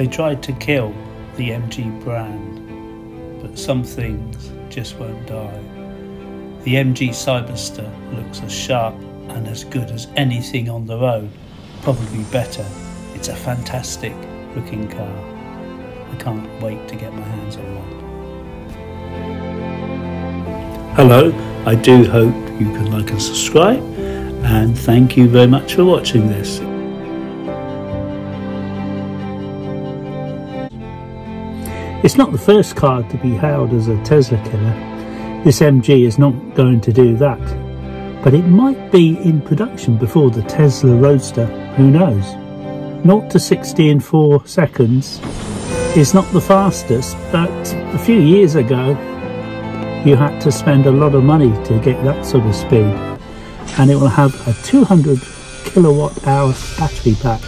They tried to kill the MG brand, but some things just won't die. The MG Cyberster looks as sharp and as good as anything on the road, probably better. It's a fantastic looking car. I can't wait to get my hands on one. Hello, I do hope you can like and subscribe, and thank you very much for watching this. It's not the first car to be hailed as a Tesla killer. This MG is not going to do that, but it might be in production before the Tesla Roadster, who knows. 0 to 60 in 4 seconds is not the fastest, but a few years ago you had to spend a lot of money to get that sort of speed, and it will have a 200 kilowatt hour battery pack.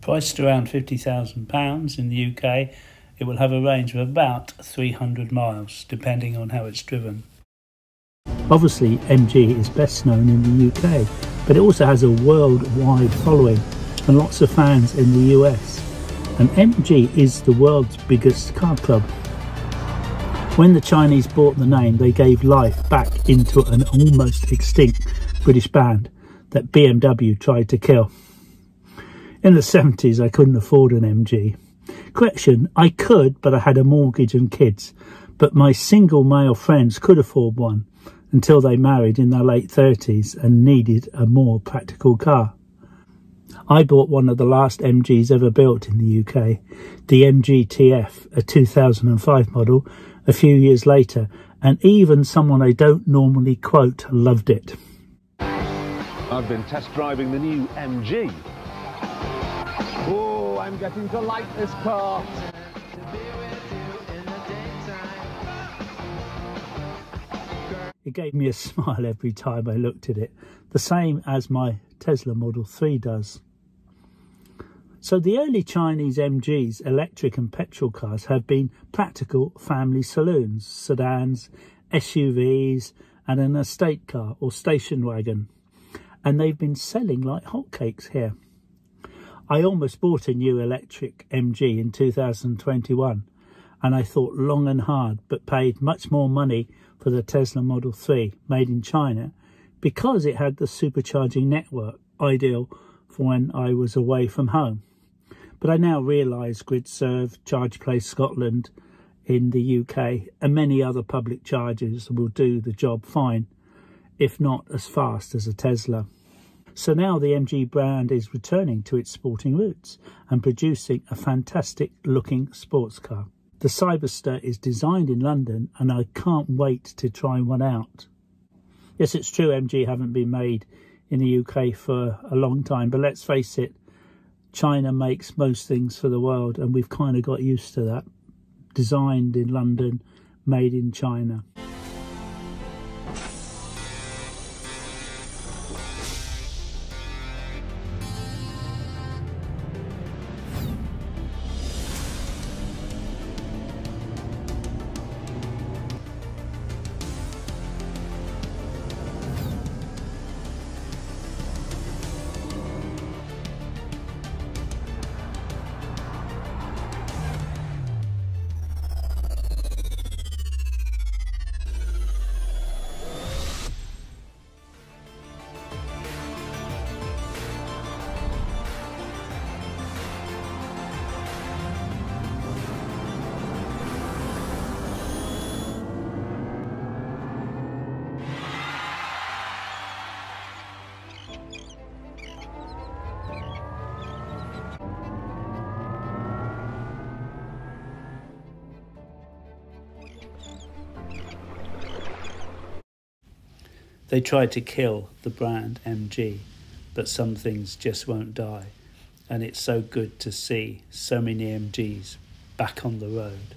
Priced around £50,000 in the UK, it will have a range of about 300 miles, depending on how it's driven. Obviously, MG is best known in the UK, but it also has a worldwide following and lots of fans in the US. And MG is the world's biggest car club. When the Chinese bought the name, they gave life back into an almost extinct British band that BMW tried to kill. In the 70s, I couldn't afford an MG. Correction, I could, but I had a mortgage and kids. But my single male friends could afford one until they married in their late 30s and needed a more practical car. I bought one of the last MGs ever built in the UK, the MG TF, a 2005 model, a few years later, and even someone I don't normally quote loved it. I've been test driving the new MG. Oh, I'm getting to like this car. It gave me a smile every time I looked at it, the same as my Tesla Model 3 does. So the early Chinese MGs, electric and petrol cars, have been practical family saloons, sedans, SUVs and an estate car or station wagon. And they've been selling like hotcakes here. I almost bought a new electric MG in 2021, and I thought long and hard, but paid much more money for the Tesla Model 3 made in China because it had the supercharging network, ideal for when I was away from home. But I now realise GridServe, ChargePlace Scotland in the UK and many other public chargers will do the job fine, if not as fast as a Tesla. So now the MG brand is returning to its sporting roots and producing a fantastic looking sports car. The Cyberster is designed in London and I can't wait to try one out. Yes, it's true MG haven't been made in the UK for a long time, but let's face it, China makes most things for the world and we've kind of got used to that. Designed in London, made in China. They tried to kill the brand MG, but some things just won't die. And it's so good to see so many MGs back on the road.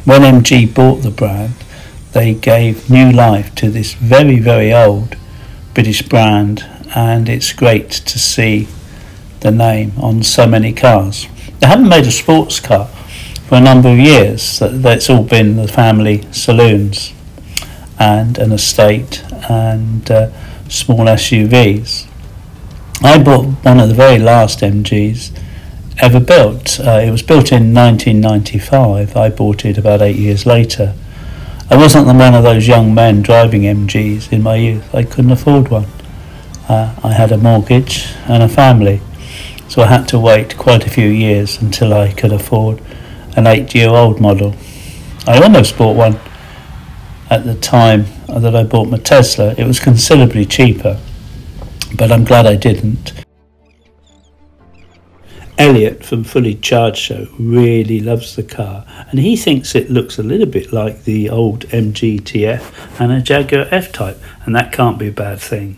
When MG bought the brand, they gave new life to this very, very old British brand, and it's great to see the name on so many cars. They haven't made a sports car for a number of years. It's all been the family saloons and an estate and small SUVs. I bought one of the very last MGs ever built. It was built in 1995. I bought it about 8 years later. I wasn't one of those young men driving MGs in my youth. I couldn't afford one. I had a mortgage and a family, so I had to wait quite a few years until I could afford an 8-year-old model. I almost bought one at the time that I bought my Tesla. It was considerably cheaper, but I'm glad I didn't. Elliot from Fully Charged Show really loves the car, and he thinks it looks a little bit like the old MG TF and a Jaguar F-Type, and that can't be a bad thing.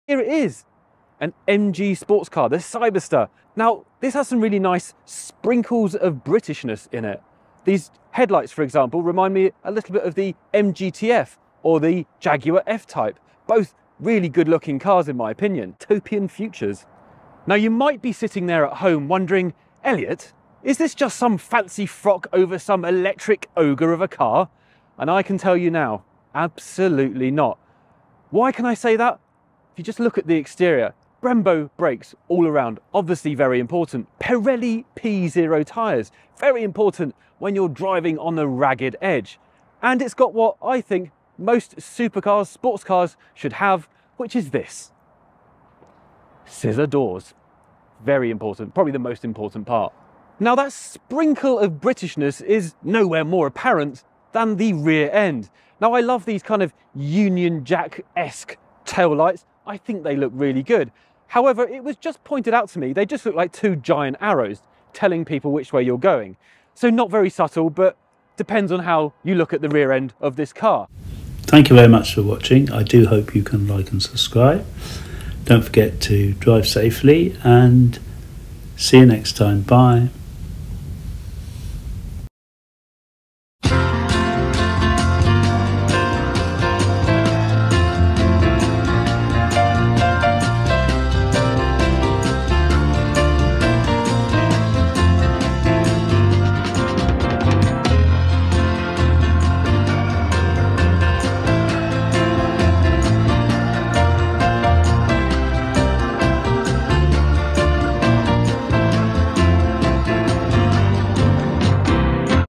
Here it is, an MG sports car, the Cyberster. Now, this has some really nice sprinkles of Britishness in it. These headlights, for example, remind me a little bit of the MG TF or the Jaguar F-Type. Both really good looking cars in my opinion, utopian futures. Now you might be sitting there at home wondering, Elliot, is this just some fancy frock over some electric ogre of a car? And I can tell you now, absolutely not. Why can I say that? If you just look at the exterior, Brembo brakes all around, obviously very important. Pirelli P0 tyres, very important when you're driving on the ragged edge. And it's got what I think most supercars, sports cars should have, which is this. Scissor doors. Very important, probably the most important part. Now that sprinkle of Britishness is nowhere more apparent than the rear end. Now I love these kind of Union Jack-esque taillights. I think they look really good. However, it was just pointed out to me, they just look like two giant arrows telling people which way you're going. So not very subtle, but depends on how you look at the rear end of this car. Thank you very much for watching. I do hope you can like and subscribe. Don't forget to drive safely, and see you next time. Bye.